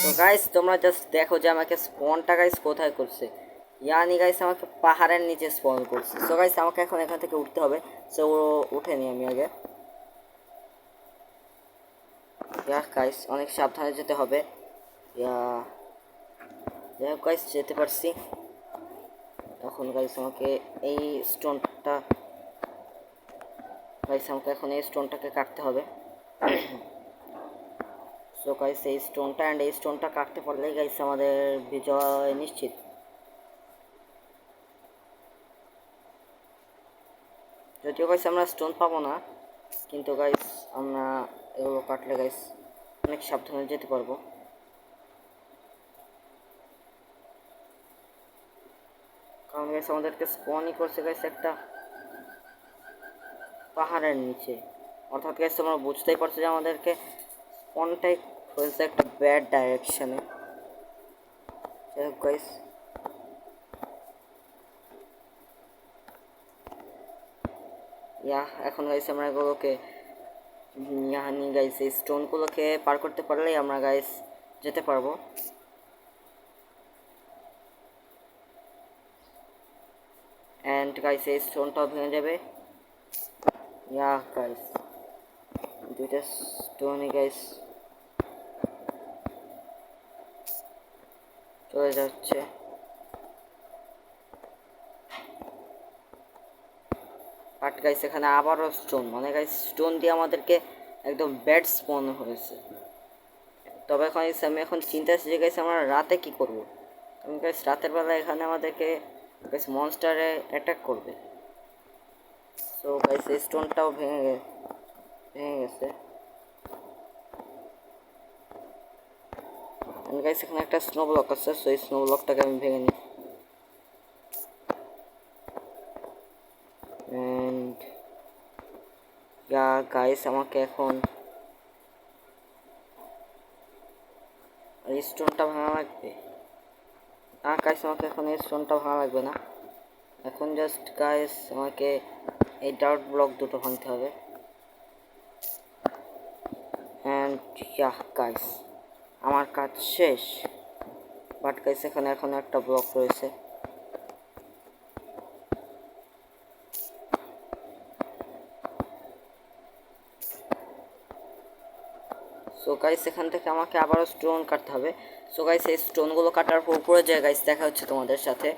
তো গাইস তোমরা জাস্ট দেখো যে আমাকে স্পনটা গাইস কোথায় করছে। ইয়ানি গাইস আমাকে পাহাড়ের নিচে স্পন করছে। সো গাইস আমাকে এখন এখান থেকে উঠতে হবে। সো উঠে নি আমি আগে। ইয়া গাইস অনেক সাবধানে যেতে হবে। ইয়া যাই হোক গাইস যেতে পারছি। এখন গাইস আমাকে এই স্টোনটা গাইস আমাকে এখন এই স্টোনটাকে কাটতে হবে। সো গাইস এই স্টোনটা অ্যান্ড এই স্টোনটা কাটতে পারলেই গাইস আমাদের বিজয় নিশ্চিত। যদিও গাইস আমরা স্টোন পাবো না, কিন্তু গাইস আমরা এগুলো কাটলে গাইস অনেক সাবধানে যেতে পারবো। কারণ গাইস আমাদেরকে স্পনই করছে গাইস একটা পাহাড়ের নিচে। অর্থাৎ গাইস তোমরা বুঝতেই পারছো যে আমাদেরকে স্পনটাই হয়েছে একটা ব্যাড ডাইরেকশনে। যাই হোক গাইস এখন গাইস আমরা এগুলোকে ইয়ানি গাইস এই স্টোনগুলোকে পার করতে পারলেই আমরা গাইস যেতে পারবো। অ্যান্ড গাইস এই স্টোনটাও ভেঙে যাবে। গাইস দুইটা স্টোনই গাইস চলে যাচ্ছে। বাট গাইস এখানে আবারও স্টোন, মানে গাইস স্টোন দিয়ে আমাদেরকে একদম ব্যাড স্পন হয়েছে। তবে এখন আমি এখন চিন্তা আছি যে গাইস আমরা রাতে কি করব। কারণ গাইস রাতের বেলা এখানে আমাদেরকে গাইস মনস্টারে অ্যাটাক করবে। সো গাইস এই স্টোনটাও ভেঙে গেছে। গাইস এখানে একটা স্নো ব্লক আছে, সো এই স্নো ব্লকটাকে আমি ভেঙে নিই। এন্ড গাইস আমাকে এখন এই স্টোনটা ভাঙা লাগবে না। গাইস আমাকে এখন এই স্টোনটা ভাঙা লাগবে না। এখন জাস্ট গাইস আমাকে এই ডার্ট ব্লক দুটো ভাঙতে হবে। এন্ড গাইস আমার কাজ শেষ। বাট গাইস এখানে এখন একটা ব্লক রয়েছে। সো গাইস এখান থেকে আমাকে আবারও স্টোন কাটতে হবে। সো গাইস এই স্টোনগুলো কাটার পর উপরে যায় গাইস দেখা হচ্ছে তোমাদের সাথে।